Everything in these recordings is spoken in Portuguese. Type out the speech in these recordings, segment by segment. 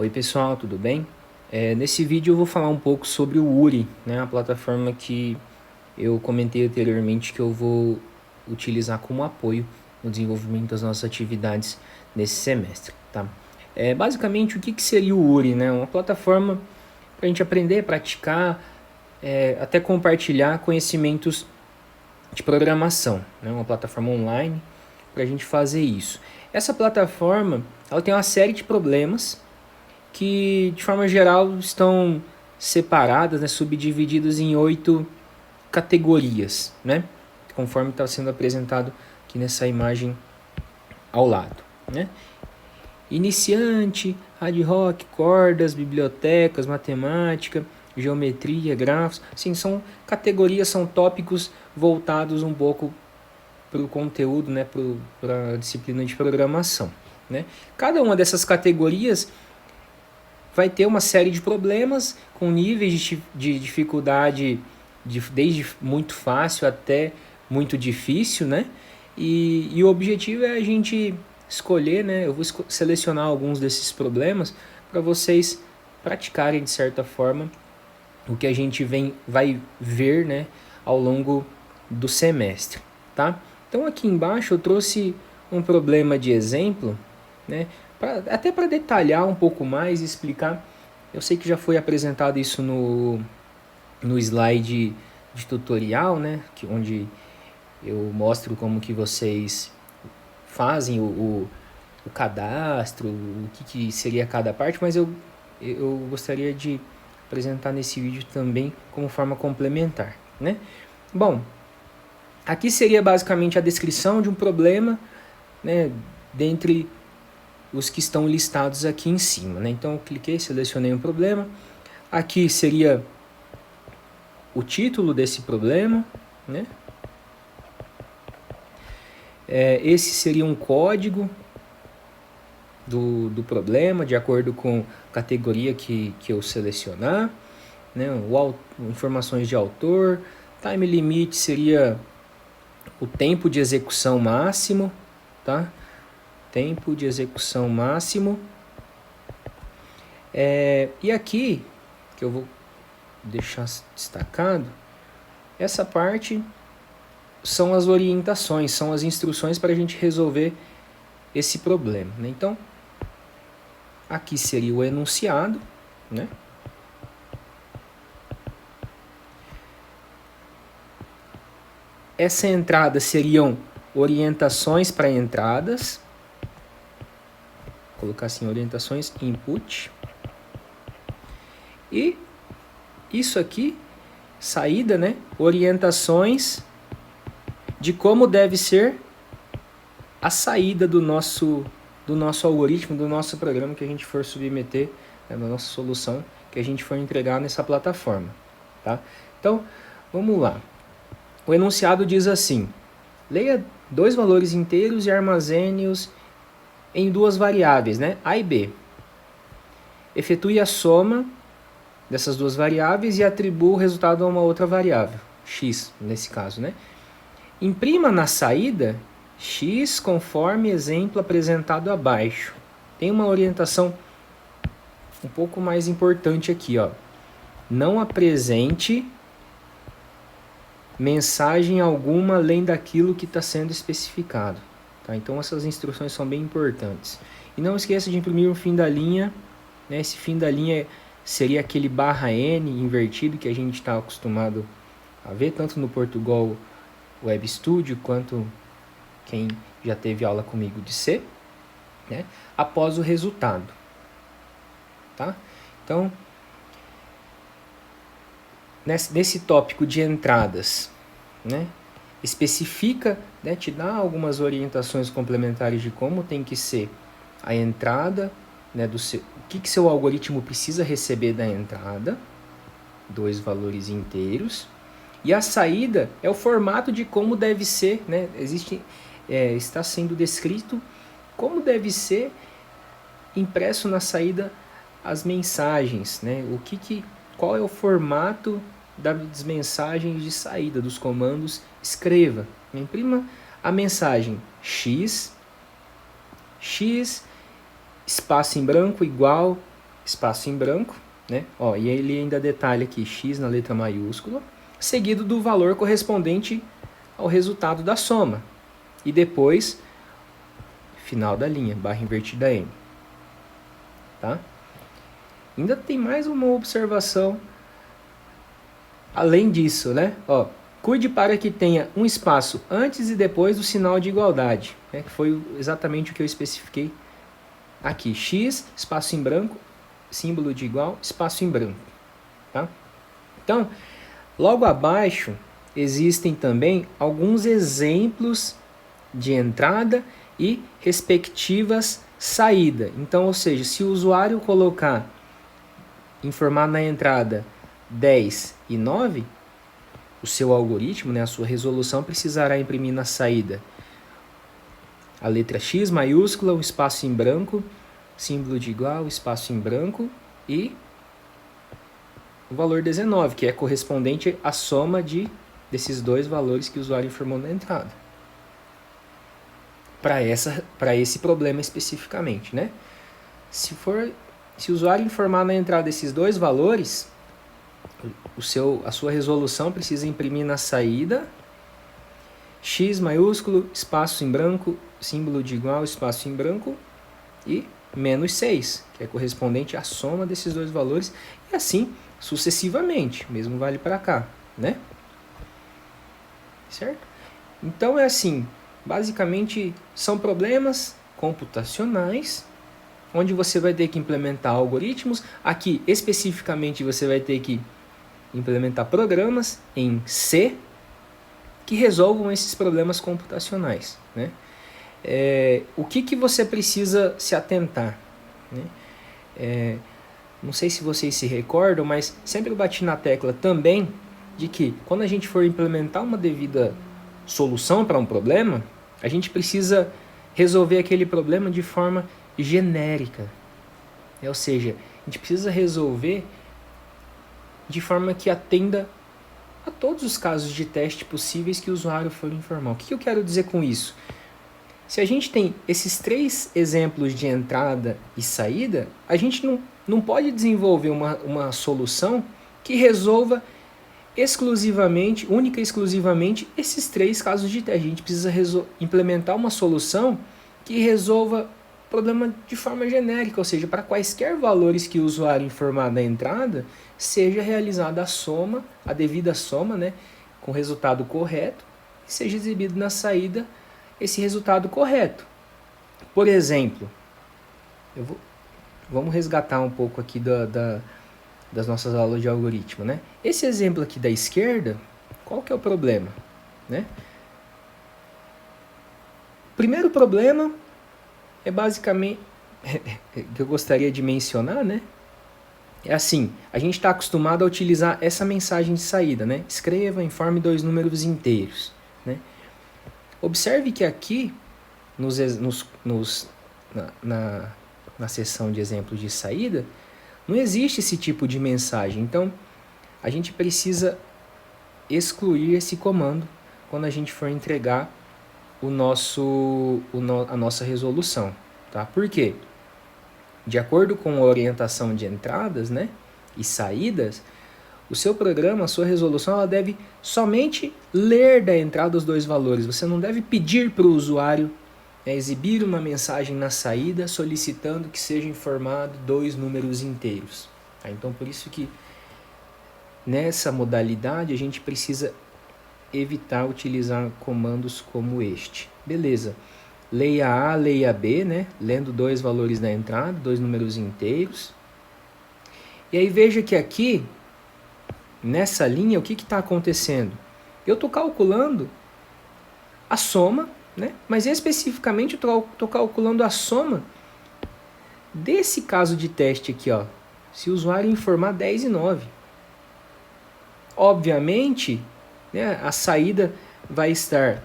Oi pessoal, tudo bem? Nesse vídeo eu vou falar um pouco sobre o URI, né, a plataforma que eu comentei anteriormente que eu vou utilizar como apoio no desenvolvimento das nossas atividades nesse semestre, tá? Basicamente, o que seria o URI, né? Uma plataforma para a gente aprender, praticar, até compartilhar conhecimentos de programação, né? Uma plataforma online para a gente fazer isso. Essa plataforma, ela tem uma série de problemas que de forma geral estão separadas, né, subdivididas em 8 categorias, né, conforme está sendo apresentado aqui nessa imagem ao lado, né. Iniciante, ad hoc, cordas, bibliotecas, matemática, geometria, grafos, sim, são categorias, são tópicos voltados um pouco para o conteúdo, né, para a disciplina de programação, né. Cada uma dessas categorias vai ter uma série de problemas com níveis de dificuldade desde muito fácil até muito difícil, né? E o objetivo é a gente escolher, né? Eu vou selecionar alguns desses problemas para vocês praticarem de certa forma o que a gente vai ver, né, ao longo do semestre, tá? Então aqui embaixo eu trouxe um problema de exemplo, né, até para detalhar um pouco mais e explicar. Eu sei que já foi apresentado isso no slide de tutorial, né, onde eu mostro como que vocês fazem o cadastro, o que seria cada parte, mas eu gostaria de apresentar nesse vídeo também como forma complementar, né? Bom, aqui seria basicamente a descrição de um problema, né, dentre os que estão listados aqui em cima, né? Então eu cliquei, selecionei um problema. Aqui seria o título desse problema, né? Esse seria um código do problema, de acordo com a categoria que eu selecionar, né? Informações de autor, time limit seria o tempo de execução máximo, tá? Tempo de execução máximo. E aqui, que eu vou deixar destacado, essa parte são as orientações, são as instruções para a gente resolver esse problema, né? Então, aqui seria o enunciado, né? Essa entrada seriam orientações para entradas. Vou colocar assim, orientações input. E isso aqui, saída, né? Orientações de como deve ser a saída do nosso algoritmo, do nosso programa que a gente for submeter, né, da nossa solução que a gente for entregar nessa plataforma, tá? Então, vamos lá. O enunciado diz assim: leia 2 valores inteiros e armazene-os em 2 variáveis, né? A e B. Efetue a soma dessas 2 variáveis e atribua o resultado a uma outra variável, x nesse caso, né? Imprima na saída x conforme exemplo apresentado abaixo. Tem uma orientação um pouco mais importante aqui, ó. Não apresente mensagem alguma além daquilo que está sendo especificado, tá? Então essas instruções são bem importantes. E não esqueça de imprimir o fim da linha, né? Esse fim da linha seria aquele /n invertido que a gente está acostumado a ver, tanto no Portugal Web Studio quanto quem já teve aula comigo de C, né? Após o resultado, tá? Então, nesse tópico de entradas, né, especifica, né, te dá algumas orientações complementares de como tem que ser a entrada, né, o que seu algoritmo precisa receber da entrada, 2 valores inteiros, e a saída é o formato de como deve ser, né, está sendo descrito como deve ser impresso na saída as mensagens, né, qual é o formato das mensagens de saída, dos comandos escreva. Imprima a mensagem x, espaço em branco igual espaço em branco, né? Ó, e ele ainda detalha aqui x na letra maiúscula, seguido do valor correspondente ao resultado da soma. E depois, final da linha, barra invertida M. Tá? Ainda tem mais uma observação além disso, né? Ó, cuide para que tenha um espaço antes e depois do sinal de igualdade, né? Que foi exatamente o que eu especifiquei aqui. X, espaço em branco, símbolo de igual, espaço em branco. Tá? Então, logo abaixo, existem também alguns exemplos de entrada e respectivas saída. Então, ou seja, se o usuário informar na entrada 10 e 9, o seu algoritmo, né, a sua resolução, precisará imprimir na saída a letra X maiúscula, o espaço em branco, símbolo de igual, espaço em branco e o valor 19, que é correspondente à soma desses dois valores que o usuário informou na entrada. Para esse problema especificamente, né? Se o usuário informar na entrada esses dois valores, a sua resolução precisa imprimir na saída X maiúsculo, espaço em branco, símbolo de igual, espaço em branco e menos 6, que é correspondente à soma desses dois valores, e assim sucessivamente, mesmo vale para cá, né? Certo? Então é assim, basicamente são problemas computacionais, onde você vai ter que implementar algoritmos. Aqui, especificamente, você vai ter que implementar programas em C que resolvam esses problemas computacionais, né? O que você precisa se atentar, né? Não sei se vocês se recordam, mas sempre eu bati na tecla também de que quando a gente for implementar uma devida solução para um problema, a gente precisa resolver aquele problema de forma genérica. Ou seja, a gente precisa resolver de forma que atenda a todos os casos de teste possíveis que o usuário for informar. O que eu quero dizer com isso? Se a gente tem esses 3 exemplos de entrada e saída, a gente não pode desenvolver uma solução que resolva única e exclusivamente esses 3 casos de teste. A gente precisa implementar uma solução que resolva o problema de forma genérica, ou seja, para quaisquer valores que o usuário informar na entrada, seja realizada a devida soma, né, com o resultado correto, e seja exibido na saída esse resultado correto. Por exemplo, vamos resgatar um pouco aqui das nossas aulas de algoritmo, né? Esse exemplo aqui da esquerda, qual que é o problema, né? O primeiro problema é basicamente que eu gostaria de mencionar, né? É assim, a gente está acostumado a utilizar essa mensagem de saída, né? Escreva, informe 2 números inteiros, né? Observe que aqui, na seção de exemplos de saída, não existe esse tipo de mensagem. Então, a gente precisa excluir esse comando quando a gente for entregar a nossa resolução. Tá? Por quê? De acordo com a orientação de entradas, né, e saídas, o seu programa, a sua resolução, ela deve somente ler da entrada os 2 valores. Você não deve pedir para o usuário exibir uma mensagem na saída solicitando que seja informado 2 números inteiros. Tá? Então, por isso que nessa modalidade a gente precisa evitar utilizar comandos como este. Beleza. Leia A, leia B, né? Lendo 2 valores da entrada, 2 números inteiros. E aí veja que aqui, nessa linha, o que está acontecendo? Eu estou calculando a soma, né? Mas especificamente eu estou calculando a soma desse caso de teste aqui, ó. Se o usuário informar 10 e 9. Obviamente, né, a saída vai estar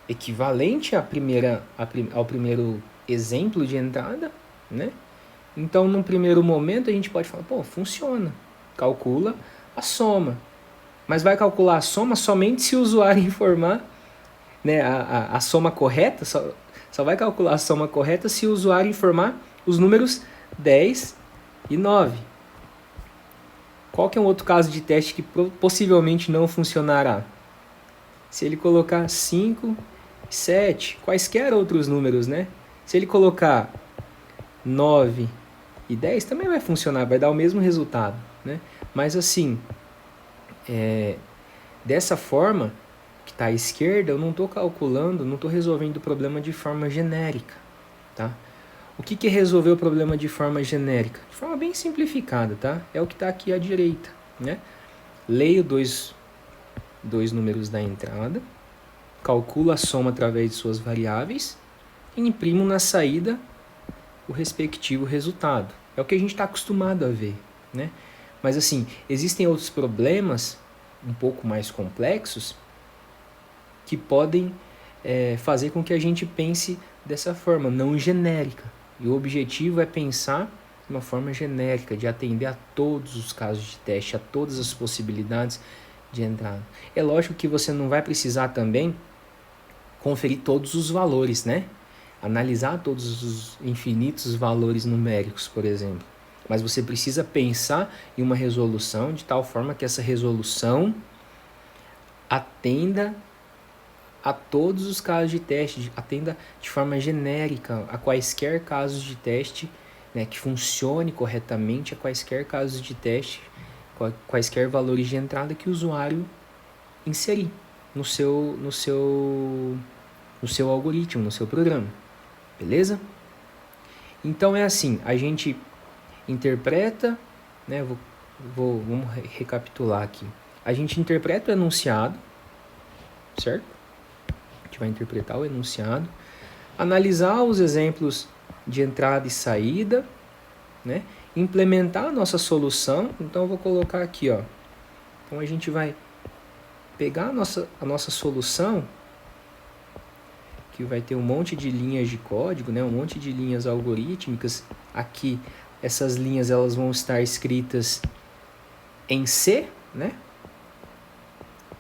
equivalente ao primeiro exemplo de entrada, né? Então, num primeiro momento, a gente pode falar, pô, funciona. Calcula a soma. Mas vai calcular a soma somente se o usuário informar, né, a soma correta, só vai calcular a soma correta se o usuário informar os números 10 e 9. Qual que é um outro caso de teste que possivelmente não funcionará? Se ele colocar 5 e 7, quaisquer outros números, né? Se ele colocar 9 e 10, também vai funcionar, vai dar o mesmo resultado, né? Mas assim, dessa forma, que está à esquerda, eu não estou calculando, não estou resolvendo o problema de forma genérica, tá? O que é resolver o problema de forma genérica? De forma bem simplificada, tá? É o que está aqui à direita, né? Leio dois números da entrada, calculo a soma através de suas variáveis e imprimo na saída o respectivo resultado. É o que a gente está acostumado a ver, né? Mas assim, existem outros problemas um pouco mais complexos que podem fazer com que a gente pense dessa forma, não genérica. E o objetivo é pensar de uma forma genérica, de atender a todos os casos de teste, a todas as possibilidades de entrada. É lógico que você não vai precisar também conferir todos os valores, né? Analisar todos os infinitos valores numéricos, por exemplo. Mas você precisa pensar em uma resolução de tal forma que essa resolução atenda a todos os casos de teste, atenda de forma genérica a quaisquer casos de teste, né, que funcione corretamente a quaisquer casos de teste, quaisquer valores de entrada que o usuário inserir no seu algoritmo, no seu programa. Beleza? Então é assim, a gente interpreta, né, vamos recapitular aqui. A gente interpreta o enunciado, certo? A gente vai interpretar o enunciado, analisar os exemplos de entrada e saída, né? Implementar a nossa solução. Então eu vou colocar aqui, ó. Então a gente vai pegar a nossa solução, que vai ter um monte de linhas de código, né? Um monte de linhas algorítmicas. Aqui, essas linhas elas vão estar escritas em C, né?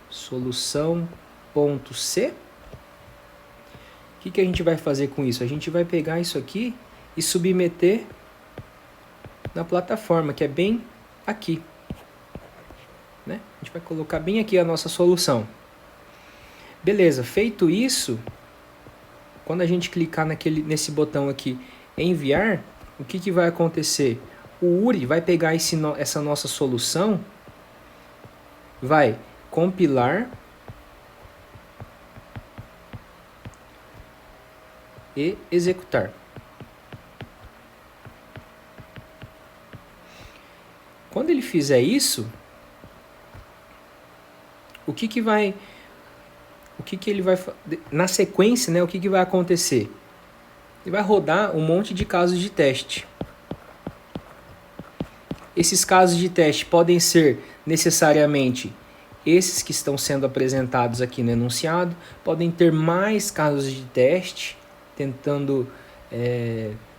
Solução.c. O que a gente vai fazer com isso? A gente vai pegar isso aqui e submeter na plataforma, que é bem aqui, né? A gente vai colocar bem aqui a nossa solução. Beleza, feito isso, quando a gente clicar nesse botão aqui, enviar, o que vai acontecer? O URI vai pegar essa nossa solução, vai compilar e executar. Quando ele fizer isso, o que ele vai, na sequência, né, o que vai acontecer? Ele vai rodar um monte de casos de teste. Esses casos de teste podem ser necessariamente esses que estão sendo apresentados aqui no enunciado, podem ter mais casos de teste,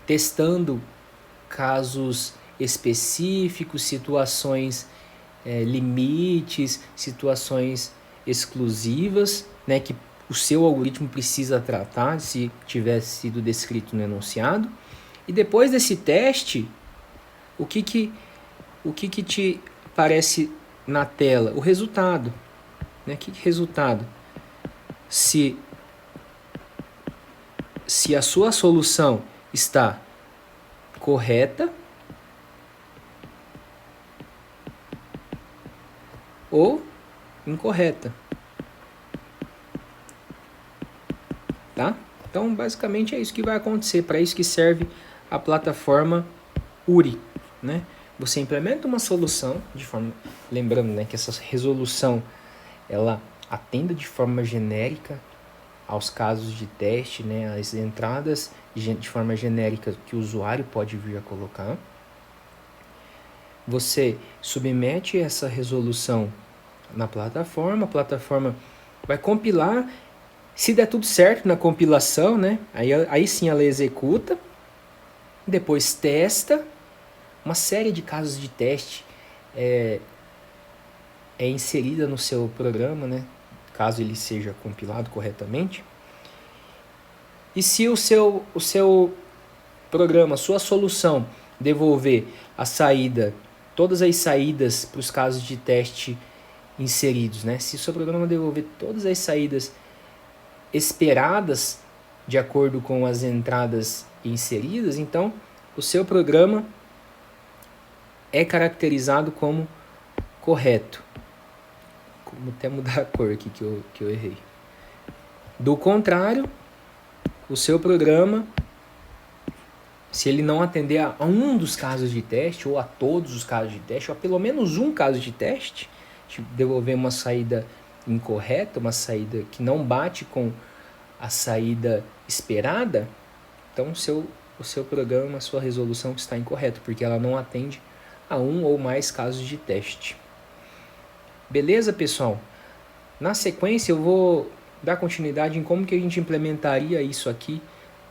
testando casos específicos, situações limites, situações exclusivas, né, que o seu algoritmo precisa tratar, se tivesse sido descrito no enunciado. E depois desse teste, o que te aparece na tela? O resultado. Né? Que resultado? Se a sua solução está correta ou incorreta. Tá? Então, basicamente é isso que vai acontecer. Para isso que serve a plataforma URI, né? Você implementa uma solução de forma, lembrando, né, que essa resolução ela atenda de forma genérica aos casos de teste, né, as entradas de forma genérica que o usuário pode vir a colocar. Você submete essa resolução na plataforma, a plataforma vai compilar. Se der tudo certo na compilação, né, aí sim ela executa, depois testa. Uma série de casos de teste é inserida no seu programa, né, caso ele seja compilado corretamente. E se o seu programa, sua solução, devolver a saída, todas as saídas para os casos de teste inseridos, né? Se o seu programa devolver todas as saídas esperadas de acordo com as entradas inseridas, então o seu programa é caracterizado como correto. Vou até mudar a cor aqui que eu errei. Do contrário, o seu programa, se ele não atender a um dos casos de teste, ou a todos os casos de teste, ou a pelo menos um caso de teste, te devolver uma saída incorreta, uma saída que não bate com a saída esperada, então o seu programa, a sua resolução está incorreta, porque ela não atende a um ou mais casos de teste. Beleza, pessoal? Na sequência, eu vou dar continuidade em como que a gente implementaria isso aqui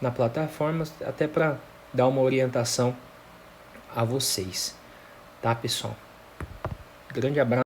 na plataforma, até para dar uma orientação a vocês. Tá, pessoal? Grande abraço.